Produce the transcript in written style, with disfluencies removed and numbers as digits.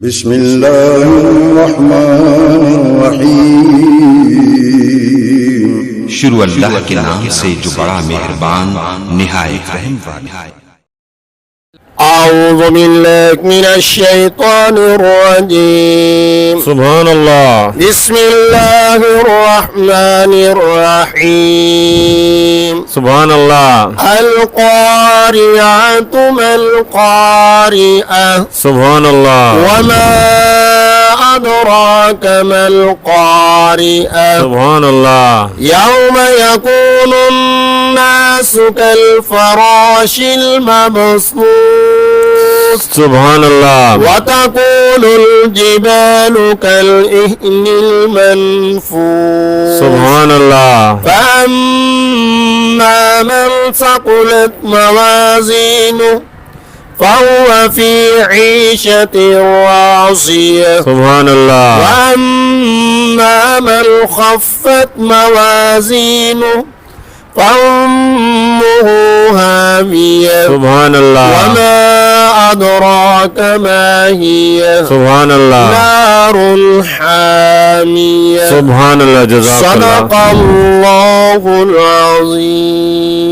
بسم الله الرحمن الرحیم شروع اللہ کے نام سے جو بڑا مہربان نہایت رحم والا ہے۔ أعوذ بالله من الشيطان الرجيم سبحان الله بسم الله الرحمن الرحيم سبحان الله القارعة ما القارعة سبحان الله وما أدراك ما القارعة سبحان الله يوم يكون الناس كالفراش المبثوث سبحان الله وتكون الجبال كالإهن المنفوش سبحان الله فأما من ثقلت موازينه فهو في عيشة راضية سبحان الله وأما من خفت موازينه فأمه هامية سبحان الله وما أدراك ما هي سبحان الله نار حامية سبحان الله جزاك الله صدق الله العظيم.